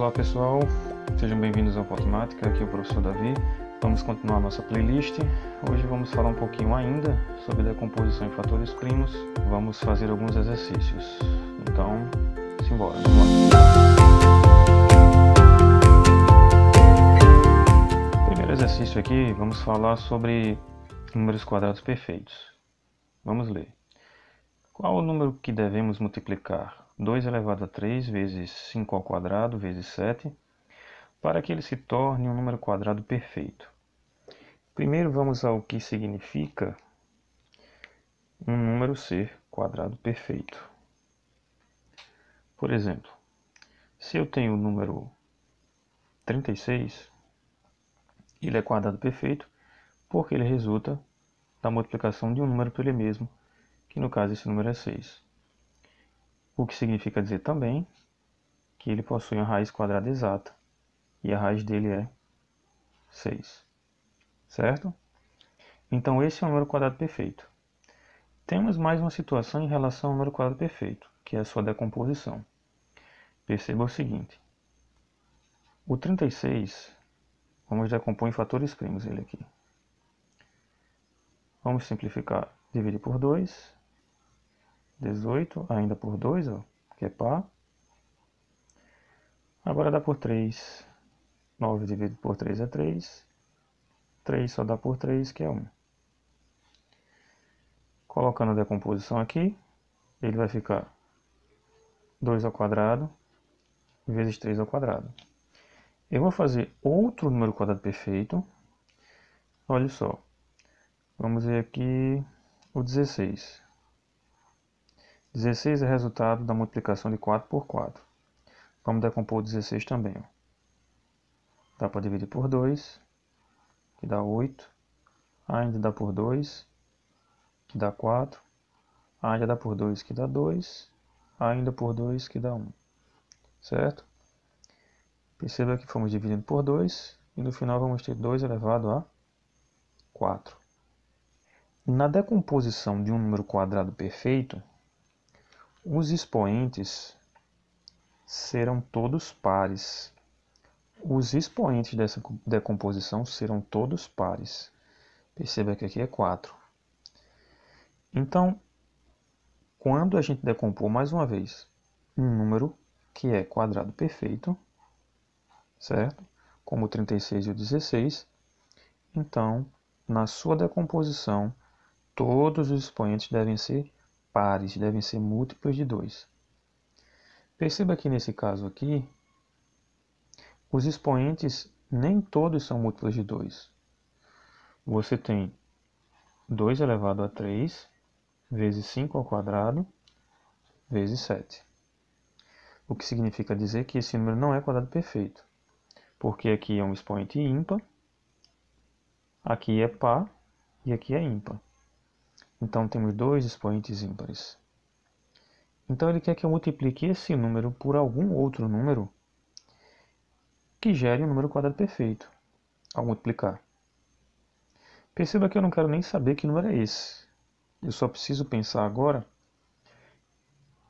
Olá pessoal, sejam bem-vindos ao Matemática, aqui é o professor Davi. Vamos continuar nossa playlist. Hoje vamos falar um pouquinho ainda sobre decomposição em fatores primos. Vamos fazer alguns exercícios. Então, simbora, vamos lá. Primeiro exercício aqui, vamos falar sobre números quadrados perfeitos. Vamos ler. Qual o número que devemos multiplicar? 2 elevado a 3 vezes 5 ao quadrado vezes 7, para que ele se torne um número quadrado perfeito. Primeiro vamos ao que significa um número ser quadrado perfeito. Por exemplo, se eu tenho o número 36, ele é quadrado perfeito porque ele resulta da multiplicação de um número por ele mesmo, que no caso esse número é 6. O que significa dizer também que ele possui uma raiz quadrada exata, e a raiz dele é 6. Certo? Então esse é o número quadrado perfeito. Temos mais uma situação em relação ao número quadrado perfeito, que é a sua decomposição. Perceba o seguinte. O 36, vamos decompor em fatores primos ele aqui. Vamos simplificar. Dividir por 2. 18, ainda por 2, ó, que é par. Agora dá por 3. 9 dividido por 3 é 3. 3 só dá por 3, que é 1. Colocando a decomposição aqui, ele vai ficar 2 ao quadrado vezes 3 ao quadrado. Eu vou fazer outro número quadrado perfeito. Olha só. Vamos ver aqui o 16. 16 é resultado da multiplicação de 4 por 4. Vamos decompor o 16 também. Ó. Dá para dividir por 2, que dá 8. Ainda dá por 2, que dá 4. Ainda dá por 2, que dá 2. Ainda por 2, que dá 1. Certo? Perceba que fomos dividindo por 2 e no final vamos ter 2 elevado a 4. Na decomposição de um número quadrado perfeito, os expoentes serão todos pares. Os expoentes dessa decomposição serão todos pares. Perceba que aqui é 4. Então, quando a gente decompor mais uma vez um número que é quadrado perfeito, certo? Como o 36 e o 16, então, na sua decomposição, todos os expoentes devem ser pares, devem ser múltiplos de 2. Perceba que nesse caso aqui, os expoentes nem todos são múltiplos de 2. Você tem 2 elevado a 3 vezes 5 ao quadrado vezes 7. O que significa dizer que esse número não é quadrado perfeito, porque aqui é um expoente ímpar, aqui é par e aqui é ímpar. Então temos 2 expoentes ímpares. Então ele quer que eu multiplique esse número por algum outro número que gere um número quadrado perfeito ao multiplicar. Perceba que eu não quero nem saber que número é esse. Eu só preciso pensar agora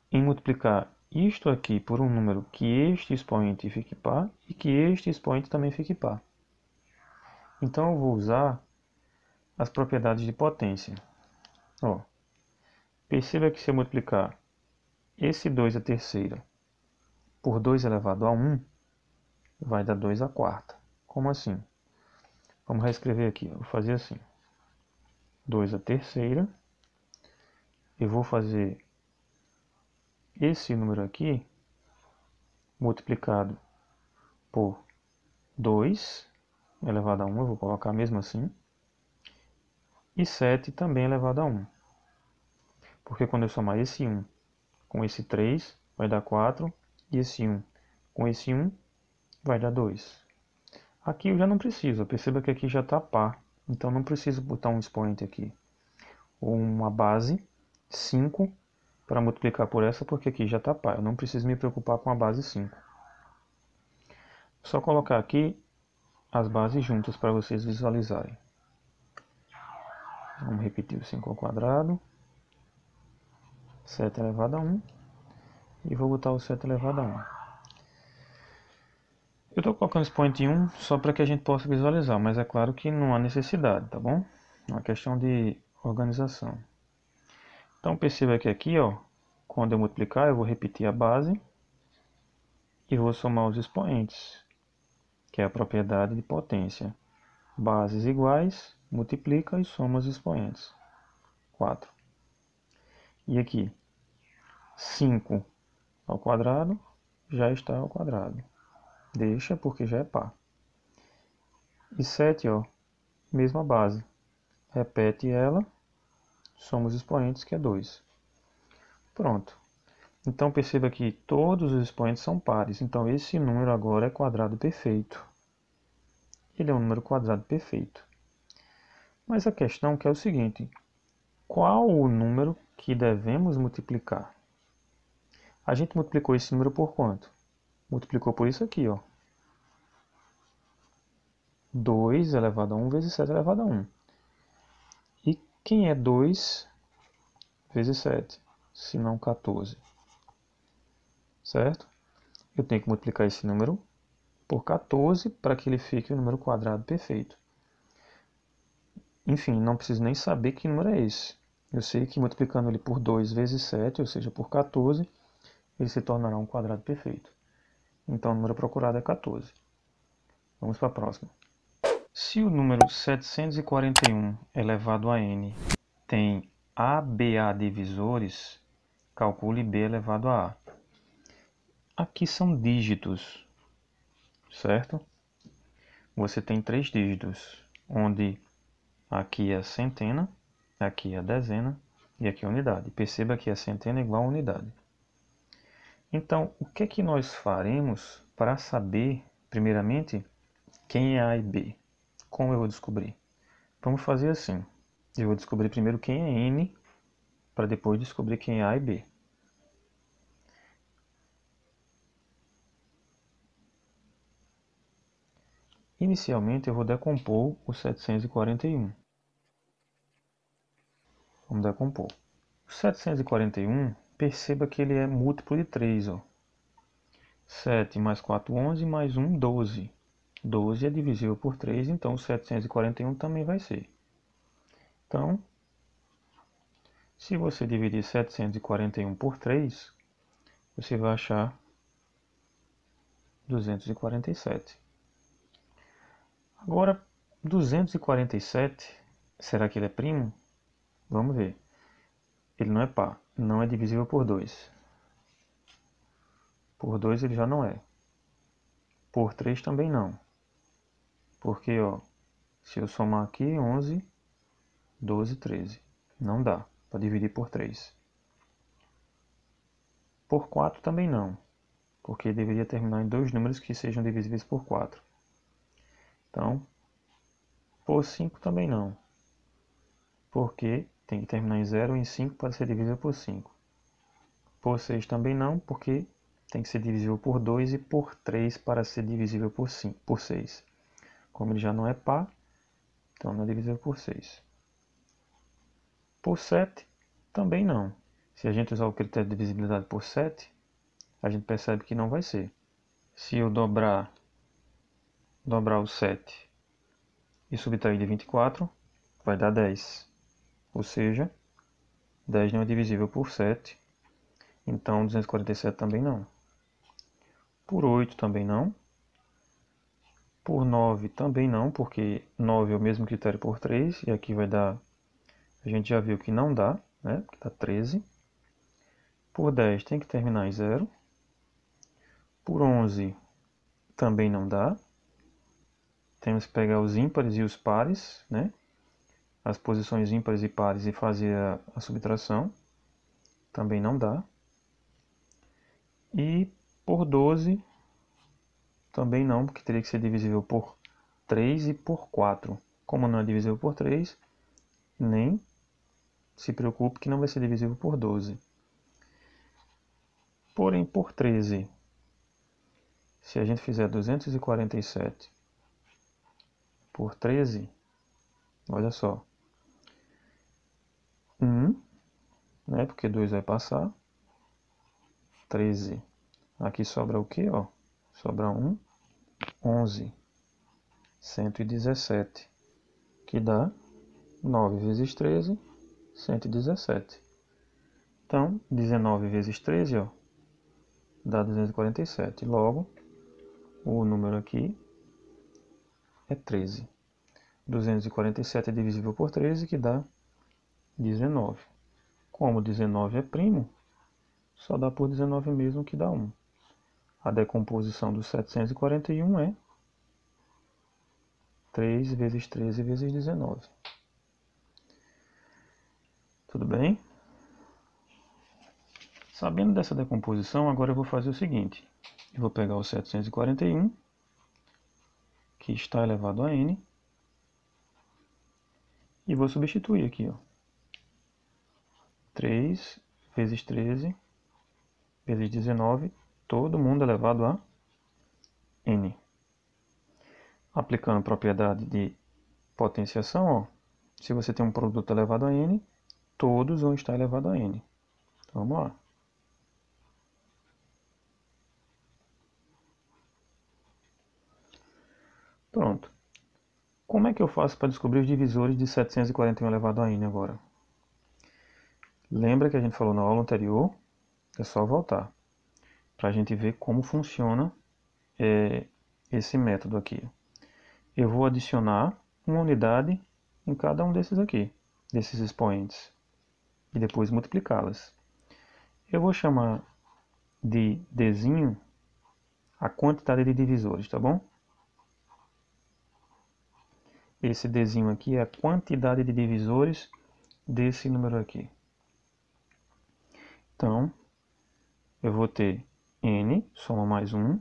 em multiplicar isto aqui por um número que este expoente fique par e que este expoente também fique par. Então eu vou usar as propriedades de potência. Ó, perceba que se eu multiplicar esse 2 à terceira por 2 elevado a 1, vai dar 2 à quarta. Como assim? Vamos reescrever aqui. Eu vou fazer assim. 2 à terceira. Eu vou fazer esse número aqui multiplicado por 2 elevado a 1. Eu vou colocar mesmo assim. E 7 também elevado a 1. Porque quando eu somar esse 1 com esse 3, vai dar 4. E esse 1 com esse 1, vai dar 2. Aqui eu já não preciso. Perceba que aqui já está par. Então não preciso botar um expoente aqui. Ou uma base 5 para multiplicar por essa, porque aqui já está par. Eu não preciso me preocupar com a base 5. Só colocar aqui as bases juntas para vocês visualizarem. Vamos repetir o 5 ao quadrado. 7 elevado a 1. E vou botar o 7 elevado a 1. Eu estou colocando expoente em 1 só para que a gente possa visualizar, mas é claro que não há necessidade, tá bom? É uma questão de organização. Então perceba que aqui, ó, quando eu multiplicar, eu vou repetir a base e vou somar os expoentes, que é a propriedade de potência. Bases iguais, multiplica e soma os expoentes. 4. E aqui, 5 ao quadrado já está ao quadrado. Deixa porque já é par. E 7, ó, mesma base. Repete ela, soma os expoentes, que é 2. Pronto. Então perceba que todos os expoentes são pares. Então esse número agora é quadrado perfeito. Ele é um número quadrado perfeito. Mas a questão é o seguinte: qual o número que devemos multiplicar? A gente multiplicou esse número por quanto? Multiplicou por isso aqui, ó. 2 elevado a 1 vezes 7 elevado a 1. E quem é 2 vezes 7? Se não 14. Certo? Eu tenho que multiplicar esse número por 14 para que ele fique um número quadrado perfeito. Enfim, não preciso nem saber que número é esse. Eu sei que multiplicando ele por 2 vezes 7, ou seja, por 14, ele se tornará um quadrado perfeito. Então o número procurado é 14. Vamos para a próxima. Se o número 741 elevado a n tem ABA divisores, calcule B elevado a A. Aqui são dígitos, certo? Você tem 3 dígitos, onde aqui é a centena, aqui é a dezena e aqui é a unidade. Perceba que a centena é igual a unidade. Então, o que é que nós faremos para saber, primeiramente, quem é A e B? Como eu vou descobrir? Vamos fazer assim. Eu vou descobrir primeiro quem é N, para depois descobrir quem é A e B. Inicialmente, eu vou decompor o 741. Vamos decompor. O 741, perceba que ele é múltiplo de 3. Ó. 7 mais 4, 11, mais 1, 12. 12 é divisível por 3, então o 741 também vai ser. Então, se você dividir 741 por 3, você vai achar 247. Agora, 247, será que ele é primo? Vamos ver. Ele não é par, não é divisível por 2. Por 2 ele já não é. Por 3 também não. Porque, ó, se eu somar aqui, 11, 12, 13. Não dá para dividir por 3. Por 4 também não. Porque deveria terminar em dois números que sejam divisíveis por 4. Então, por 5 também não. Porque tem que terminar em 0 e em 5 para ser divisível por 5. Por 6 também não, porque tem que ser divisível por 2 e por 3 para ser divisível por 6. Como ele já não é par, então não é divisível por 6. Por 7 também não. Se a gente usar o critério de divisibilidade por 7, a gente percebe que não vai ser. Se eu dobrar o 7 e subtrair de 24, vai dar 10. Ou seja, 10 não é divisível por 7, então 247 também não. Por 8 também não. Por 9 também não, porque 9 é o mesmo critério por 3, e aqui vai dar, a gente já viu que não dá, né? Porque dá 13. Por 10 tem que terminar em 0. Por 11 também não dá. Temos que pegar os ímpares e os pares, né? As posições ímpares e pares e fazer a subtração. Também não dá. E por 12 também não, porque teria que ser divisível por 3 e por 4. Como não é divisível por 3, nem se preocupe que não vai ser divisível por 12. Porém, por 13, se a gente fizer 247 por 13, olha só, 1, né, porque 2 vai passar, 13. Aqui sobra o quê? Ó? Sobra 1. 11, 117, que dá 9 vezes 13, 117. Então, 19 vezes 13, ó, dá 247. Logo, o número aqui é 13. 247 é divisível por 13, que dá 19. Como 19 é primo, só dá por 19 mesmo, que dá 1. A decomposição do 741 é 3 vezes 13 vezes 19. Tudo bem? Sabendo dessa decomposição, agora eu vou fazer o seguinte. Eu vou pegar o 741, que está elevado a n, e vou substituir aqui, ó. 3 vezes 13 vezes 19, todo mundo elevado a n. Aplicando propriedade de potenciação, ó, se você tem um produto elevado a n, todos vão estar elevados a n. Então, vamos lá. Pronto. Como é que eu faço para descobrir os divisores de 741 elevado a n agora? Lembra que a gente falou na aula anterior? É só voltar para a gente ver como funciona esse método aqui. Eu vou adicionar uma unidade em cada um desses aqui, desses expoentes, e depois multiplicá-las. Eu vou chamar de Dzinho a quantidade de divisores, tá bom? Esse Dzinho aqui é a quantidade de divisores desse número aqui. Então, eu vou ter n, soma mais 1,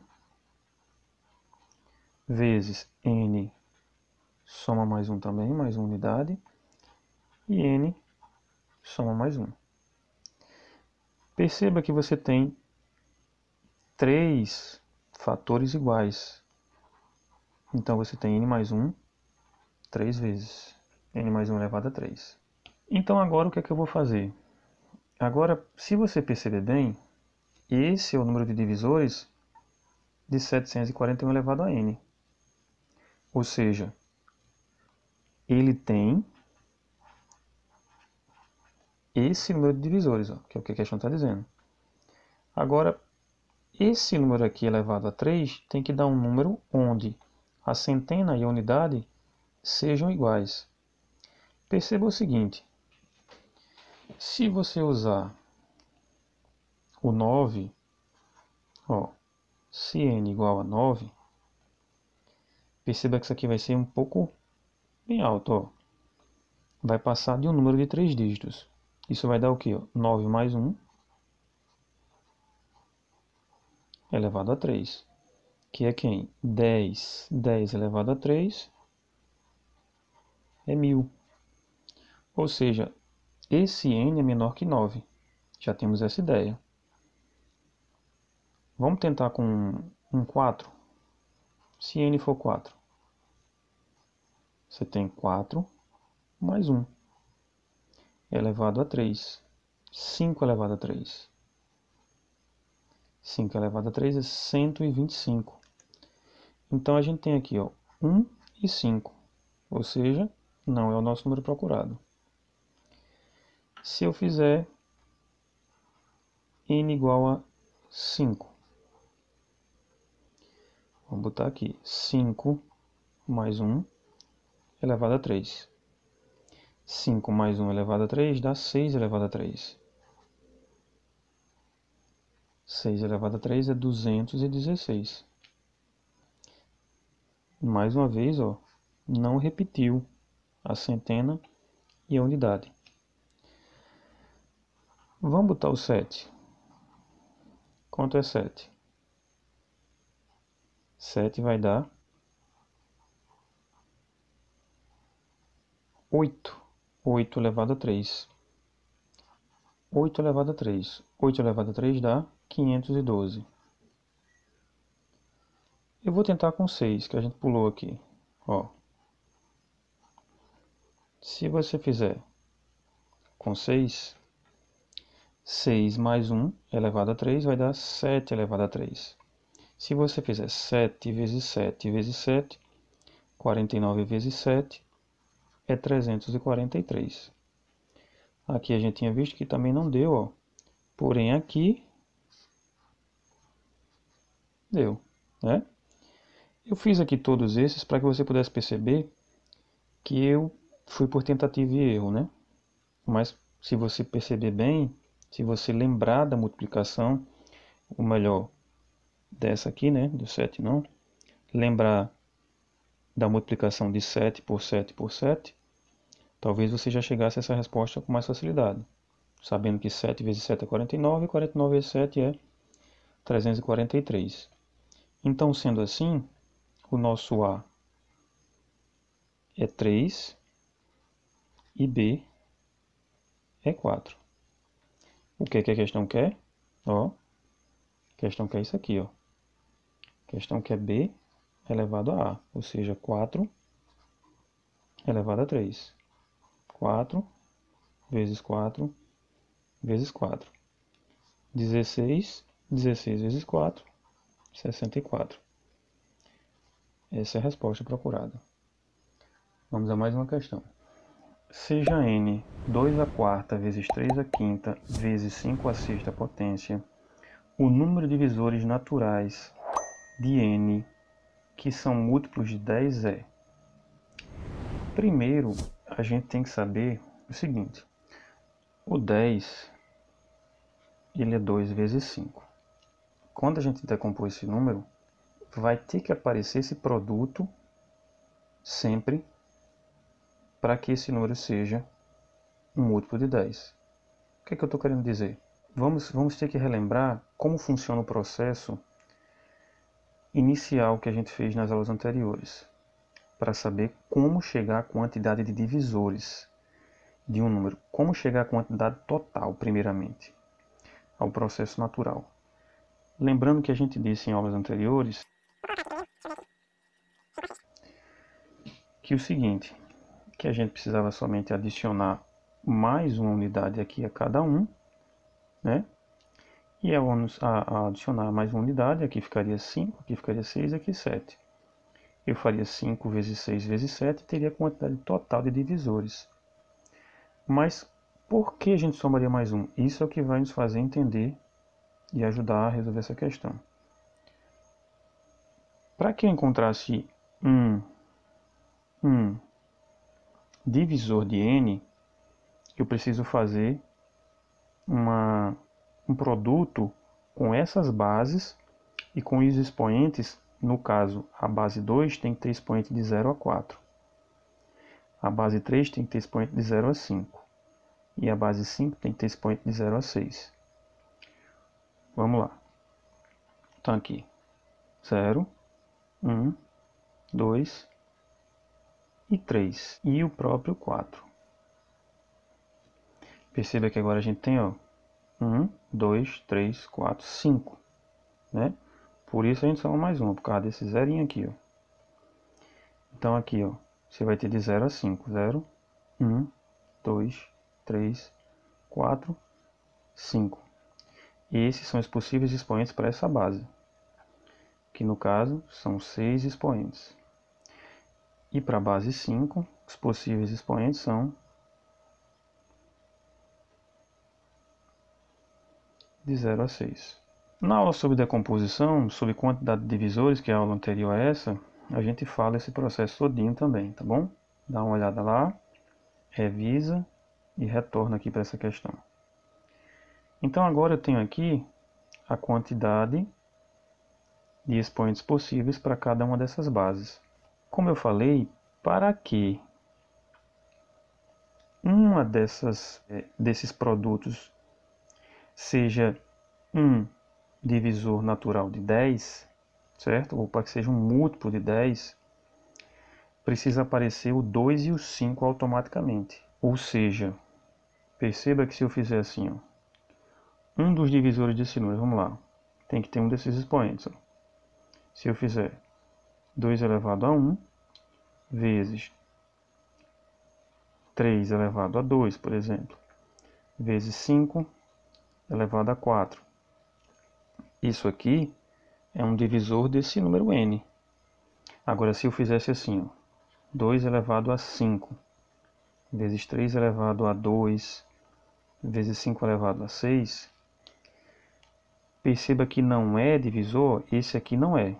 vezes n, soma mais 1 também, mais uma unidade, e n, soma mais 1. Perceba que você tem 3 fatores iguais. Então, você tem n mais 1, 3 vezes. N mais 1 elevado a 3. Então, agora o que é que eu vou fazer? Agora, se você perceber bem, esse é o número de divisores de 741 elevado a n. Ou seja, ele tem esse número de divisores, ó, que é o que a questão está dizendo. Agora, esse número aqui elevado a 3 tem que dar um número onde a centena e a unidade sejam iguais. Perceba o seguinte, se você usar o 9, ó, se n igual a 9, perceba que isso aqui vai ser um pouco bem alto, ó. Vai passar de um número de 3 dígitos. Isso vai dar o quê? 9 mais 1 elevado a 3. Que é quem? 10. 10 elevado a 3 é 1000. Ou seja, esse n é menor que 9. Já temos essa ideia. Vamos tentar com um 4. Se n for 4, você tem 4 mais 1 elevado a 3. 5 elevado a 3. 5 elevado a 3 é 125. Então, a gente tem aqui, ó, 1 e 5. Ou seja, não é o nosso número procurado. Se eu fizer n igual a 5, vamos botar aqui, 5 mais 1 elevado a 3. 5 mais 1 elevado a 3 dá 6 elevado a 3. 6 elevado a 3 é 216. Mais uma vez, ó, não repetiu a centena e a unidade. Vamos botar o 7. Quanto é 7? 7 vai dar 8. 8 elevado a 3. 8 elevado a 3. 8 elevado a 3 dá 512. Eu vou tentar com 6, que a gente pulou aqui. Ó. Se você fizer com 6, 6 mais 1 elevado a 3 vai dar 7 elevado a 3. Se você fizer 7 vezes 7 vezes 7, 49 vezes 7 é 343. Aqui a gente tinha visto que também não deu, ó. Porém aqui deu, né? Eu fiz aqui todos esses para que você pudesse perceber que eu fui por tentativa e erro, né? Mas se você perceber bem, se você lembrar da multiplicação, ou melhor, dessa aqui, né, do 7 não, lembrar da multiplicação de 7 por 7 por 7, talvez você já chegasse a essa resposta com mais facilidade, sabendo que 7 vezes 7 é 49, e 49 vezes 7 é 343. Então, sendo assim, o nosso A é 3 e B é 4. O que é que a questão quer? Ó, a questão quer isso aqui, ó. A questão quer B elevado a A, ou seja, 4 elevado a 3. 4 vezes 4 vezes 4. 16 vezes 4, 64. Essa é a resposta procurada. Vamos a mais uma questão. Seja n 2 a quarta vezes 3 a quinta vezes 5 a sexta potência o número de divisores naturais de n que são múltiplos de 10 é. Primeiro, a gente tem que saber o seguinte. O 10, ele é 2 vezes 5. Quando a gente decompor esse número, vai ter que aparecer esse produto sempre para que esse número seja um múltiplo de 10. O que é que eu estou querendo dizer? Vamos ter que relembrar como funciona o processo inicial que a gente fez nas aulas anteriores, para saber como chegar à quantidade de divisores de um número, como chegar à quantidade total, primeiramente, ao processo natural. Lembrando que a gente disse em aulas anteriores que o seguinte, que a gente precisava somente adicionar mais uma unidade aqui a cada um, né? E ao adicionar mais uma unidade, aqui ficaria 5, aqui ficaria 6, aqui 7. Eu faria 5 vezes 6 vezes 7 e teria a quantidade total de divisores. Mas por que a gente somaria mais um? Isso é o que vai nos fazer entender e ajudar a resolver essa questão. Para que eu encontrasse um divisor de n, eu preciso fazer um produto com essas bases e com os expoentes. No caso, a base 2 tem que ter expoente de 0 a 4. A base 3 tem que ter expoente de 0 a 5. E a base 5 tem que ter expoente de 0 a 6. Vamos lá. Então aqui, 0, 1, 2 e 3. E o próprio 4. Perceba que agora a gente tem, ó, 1, 2, 3, 4, 5. Né? Por isso a gente soma mais um, por causa desse zerinho aqui, ó. Então aqui, ó, você vai ter de 0 a 5. 0, 1, 2, 3, 4, 5. E esses são os possíveis expoentes para essa base, que no caso são 6 expoentes. E para a base 5, os possíveis expoentes são de 0 a 6. Na aula sobre decomposição, sobre quantidade de divisores, que é a aula anterior a essa, a gente fala esse processo todinho também, tá bom? Dá uma olhada lá, revisa e retorna aqui para essa questão. Então agora eu tenho aqui a quantidade de expoentes possíveis para cada uma dessas bases. Como eu falei, para que uma desses produtos seja um divisor natural de 10, certo? Ou para que seja um múltiplo de 10, precisa aparecer o 2 e o 5 automaticamente. Ou seja, perceba que se eu fizer assim, ó, um dos divisores desse número, vamos lá, tem que ter um desses expoentes. Ó. Se eu fizer 2 elevado a 1 vezes 3 elevado a 2, por exemplo, vezes 5 elevado a 4. Isso aqui é um divisor desse número n. Agora, se eu fizesse assim, ó, 2 elevado a 5, vezes 3 elevado a 2, vezes 5 elevado a 6, perceba que não é divisor, esse aqui não é.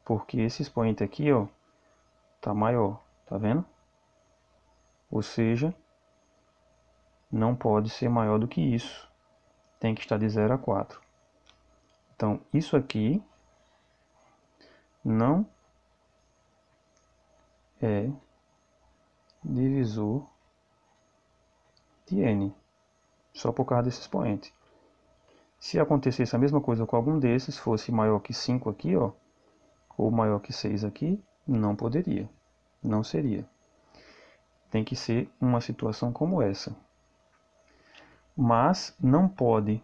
Porque esse expoente aqui, ó, tá maior, tá vendo? Ou seja, não pode ser maior do que isso. Tem que estar de 0 a 4. Então, isso aqui não é divisor de n, só por causa desse expoente. Se acontecesse a mesma coisa com algum desses, fosse maior que 5 aqui, ó, ou maior que 6 aqui, não poderia, não seria. Tem que ser uma situação como essa. Mas não pode,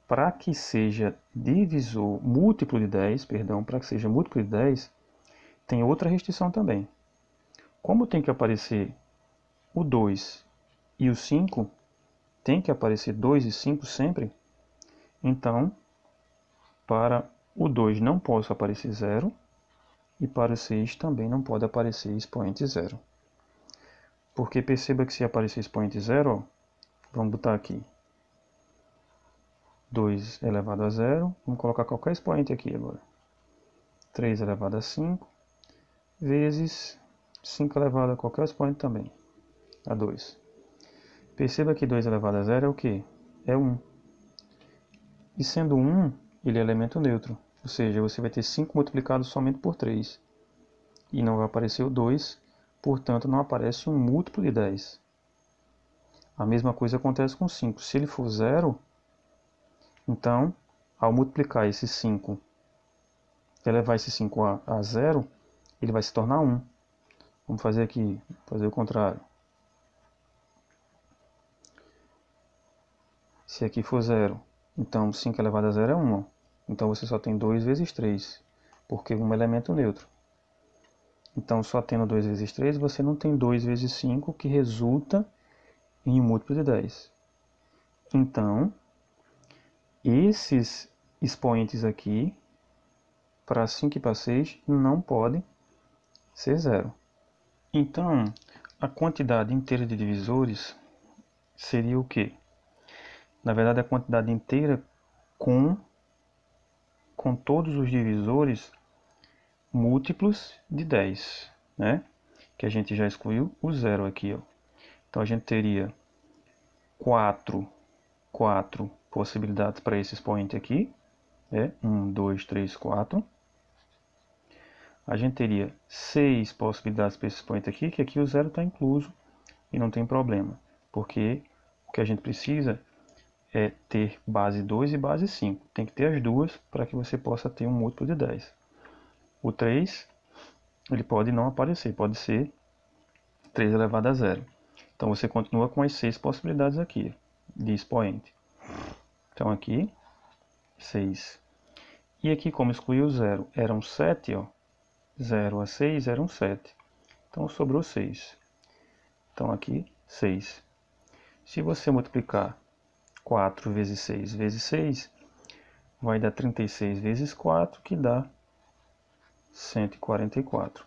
para que seja divisor múltiplo de 10, perdão, para que seja múltiplo de 10, tem outra restrição também. Como tem que aparecer o 2 e o 5, tem que aparecer 2 e 5 sempre, então, para o 2 não pode aparecer 0, e para o 6 também não pode aparecer expoente 0. Porque perceba que se aparecer expoente 0, ó, vamos botar aqui 2 elevado a 0, vamos colocar qualquer expoente aqui agora. 3 elevado a 5, vezes 5 elevado a qualquer expoente também, a 2. Perceba que 2 elevado a 0 é o quê? É 1. E sendo 1, ele é elemento neutro, ou seja, você vai ter 5 multiplicado somente por 3. E não vai aparecer o 2, portanto não aparece um múltiplo de 10. A mesma coisa acontece com 5. Se ele for 0, então, ao multiplicar esse 5, elevar esse 5 a 0, ele vai se tornar 1. Vamos fazer aqui, fazer o contrário. Se aqui for 0, então 5 elevado a 0 é 1. Então você só tem 2 vezes 3, porque 1 é elemento neutro. Então, só tendo 2 vezes 3, você não tem 2 vezes 5, que resulta em um múltiplo de 10. Então, esses expoentes aqui, para 5 e para 6, não podem ser 0. Então, a quantidade inteira de divisores seria o quê? Na verdade, a quantidade inteira com todos os divisores múltiplos de 10, né? Que a gente já excluiu o 0 aqui, ó. Então, a gente teria 4 possibilidades para esse expoente aqui. 1, 2, 3, 4. A gente teria 6 possibilidades para esse expoente aqui, que aqui o 0 está incluso e não tem problema. Porque o que a gente precisa é ter base 2 e base 5. Tem que ter as duas para que você possa ter um múltiplo de 10. O 3, ele pode não aparecer, pode ser 3 elevado a 0. Então você continua com as 6 possibilidades aqui de expoente. Então aqui, 6. E aqui, como excluiu o 0, eram 7, ó. 0 a 6 eram 7. Então sobrou 6. Então aqui, 6. Se você multiplicar 4 vezes 6 vezes 6, vai dar 36 vezes 4, que dá 144.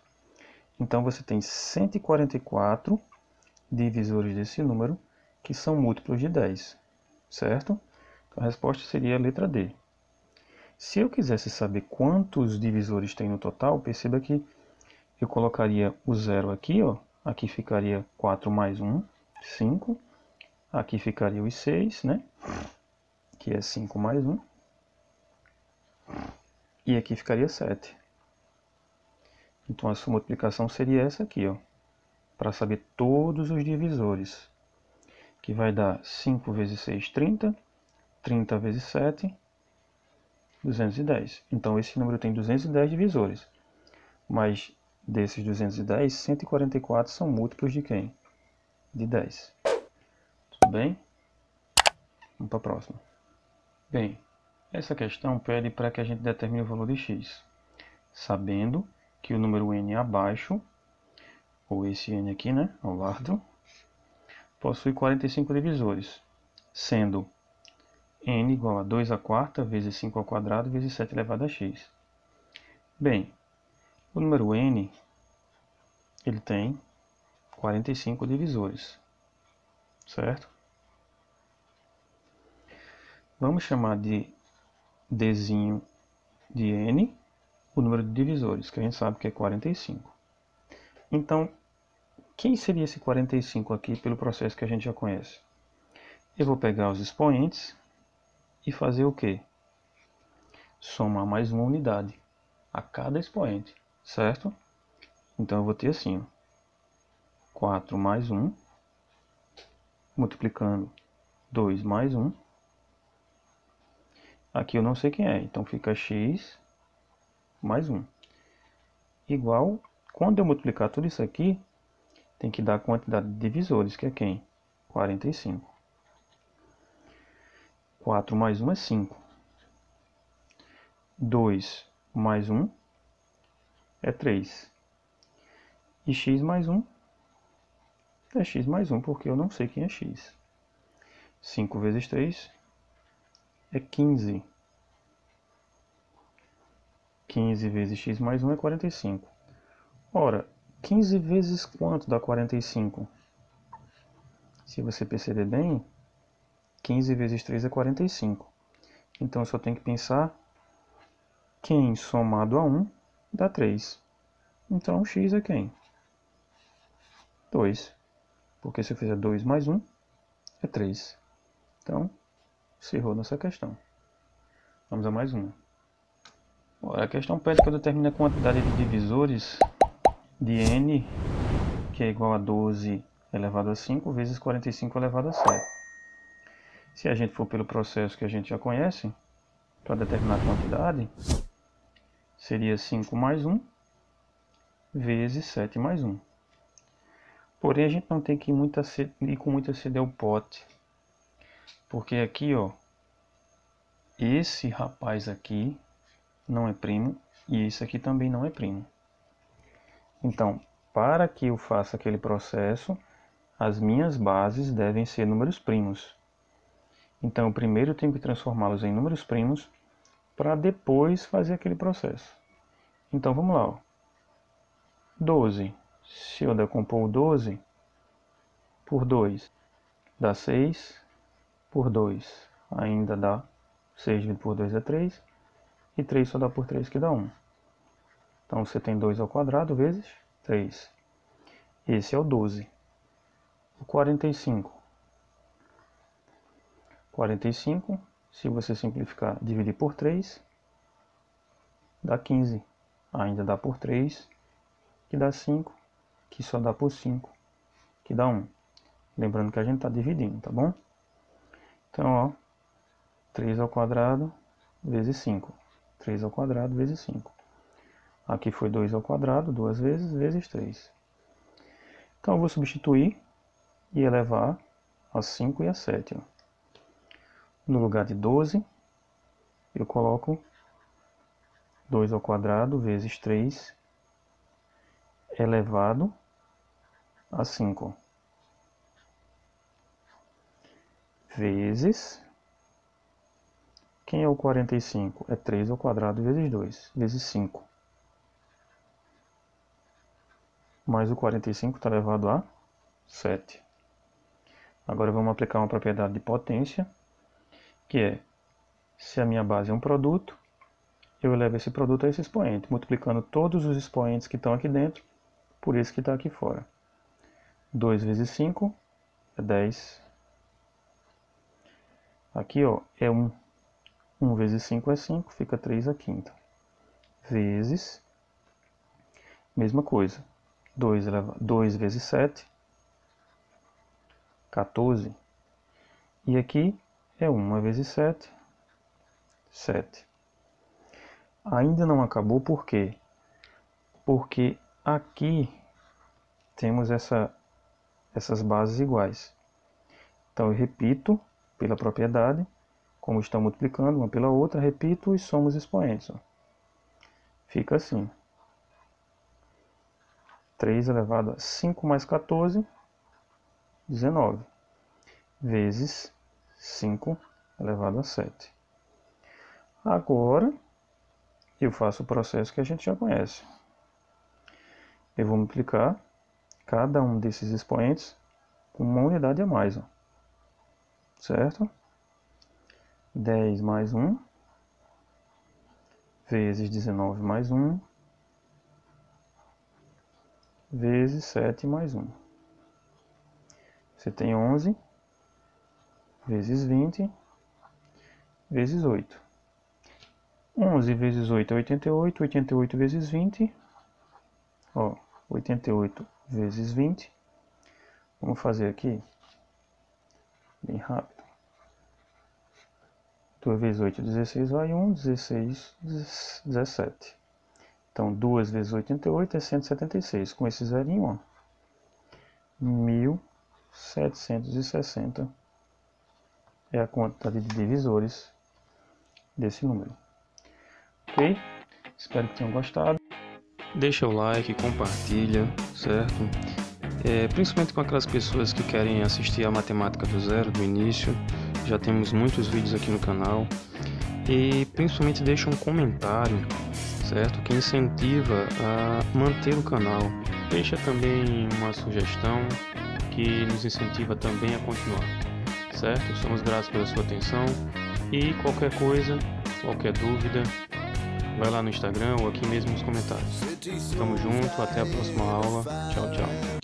Então você tem 144 divisores desse número, que são múltiplos de 10, certo? Então a resposta seria a letra D. Se eu quisesse saber quantos divisores tem no total, perceba que eu colocaria o 0 aqui, ó. Aqui ficaria 4 mais 1, 5. Aqui ficaria os 6, né? Que é 5 mais 1. E aqui ficaria 7. Então a sua multiplicação seria essa aqui, ó. Para saber todos os divisores. Que vai dar 5 vezes 6, 30. 30 vezes 7, 210. Então esse número tem 210 divisores. Mas desses 210, 144 são múltiplos de quem? De 10. Tudo bem? Vamos para a próxima. Bem, essa questão pede para que a gente determine o valor de x, sabendo que o número n abaixo, ou esse n aqui, né, ao lado, possui 45 divisores, sendo n igual a 2 à quarta vezes 5 ao quadrado vezes 7 elevado a x. Bem, o número n ele tem 45 divisores, certo? Vamos chamar de dzinho de n o número de divisores, que a gente sabe que é 45. Então, quem seria esse 45 aqui pelo processo que a gente já conhece? Eu vou pegar os expoentes e fazer o quê? Somar mais uma unidade a cada expoente, certo? Então eu vou ter assim, 4 mais 1, multiplicando 2 mais 1. Aqui eu não sei quem é, então fica x mais 1. Igual, quando eu multiplicar tudo isso aqui, tem que dar a quantidade de divisores, que é quem? 45. 4 mais 1 é 5. 2 mais 1 é 3. E x mais 1 é x mais 1, porque eu não sei quem é x. 5 vezes 3 é 15. 15 vezes x mais 1 é 45. Ora, 15 vezes quanto dá 45? Se você perceber bem, 15 vezes 3 é 45. Então eu só tenho que pensar quem somado a 1 dá 3. Então x é quem? 2. Porque se eu fizer 2 mais 1 é 3. Então, se errou nessa questão. Vamos a mais uma. Agora, a questão pede que eu determine a quantidade de divisores de n, que é igual a 12 elevado a 5 vezes 45 elevado a 7. Se a gente for pelo processo que a gente já conhece, para determinar a quantidade, seria 5 mais 1 vezes 7 mais 1. Porém, a gente não tem que ir com muita sede ao pote. Porque aqui, ó, esse rapaz aqui não é primo e esse aqui também não é primo. Então, para que eu faça aquele processo, as minhas bases devem ser números primos. Então, primeiro eu tenho que transformá-los em números primos para depois fazer aquele processo. Então, vamos lá. Ó. 12. Se eu decompor o 12 por 2, dá 6 por 2. Ainda dá 6 dividido por 2 é 3. E 3 só dá por 3, que dá 1. Então, você tem 2 ao quadrado vezes 3. Esse é o 12. O 45. 45, se você simplificar, dividir por 3, dá 15. Ainda dá por 3, que dá 5, que só dá por 5, que dá 1. Lembrando que a gente está dividindo, tá bom? Então, ó, 3 ao quadrado vezes 5. 3 ao quadrado vezes 5. Aqui foi 2 ao quadrado, duas vezes, vezes 3. Então, eu vou substituir e elevar a 5 e a 7. Ó. No lugar de 12, eu coloco 2 ao quadrado vezes 3 elevado a 5. Vezes... Quem é o 45? É 3 ao quadrado vezes 2, vezes 5. Mais o 45 está elevado a 7. Agora vamos aplicar uma propriedade de potência, que é, se a minha base é um produto, eu elevo esse produto a esse expoente, multiplicando todos os expoentes que estão aqui dentro por esse que está aqui fora. 2 vezes 5 é 10. Aqui, ó, é 1. 1 vezes 5 é 5, fica 3 à quinta. Vezes, mesma coisa, 2 vezes 7, 14. E aqui é 1 vezes 7, 7. Ainda não acabou, por quê? Porque aqui temos essas bases iguais. Então eu repito pela propriedade, como estão multiplicando uma pela outra, repito e somo os expoentes. Ó. Fica assim. 3 elevado a 5 mais 14, 19. Vezes 5 elevado a 7. Agora, eu faço o processo que a gente já conhece. Eu vou multiplicar cada um desses expoentes com uma unidade a mais, ó. Certo? 10 mais 1, vezes 19 mais 1, vezes 7 mais 1. Você tem 11, vezes 20, vezes 8. 11 vezes 8 é 88, 88 vezes 20, ó, 88 vezes 20. Vamos fazer aqui, bem rápido. 2 vezes 8, 16, vai 1, 16, 17. Então, 2 vezes 88 é 176. Com esse zerinho, ó, 1760 é a quantidade de divisores desse número. Ok? Espero que tenham gostado. Deixa o like, compartilha, certo? Principalmente com aquelas pessoas que querem assistir a matemática do zero, do início. Já temos muitos vídeos aqui no canal. E principalmente deixa um comentário, certo? Que incentiva a manter o canal. Deixa também uma sugestão que nos incentiva também a continuar, certo? Somos gratos pela sua atenção e qualquer coisa, qualquer dúvida, vai lá no Instagram ou aqui mesmo nos comentários. Tamo junto, até a próxima aula. Tchau, tchau.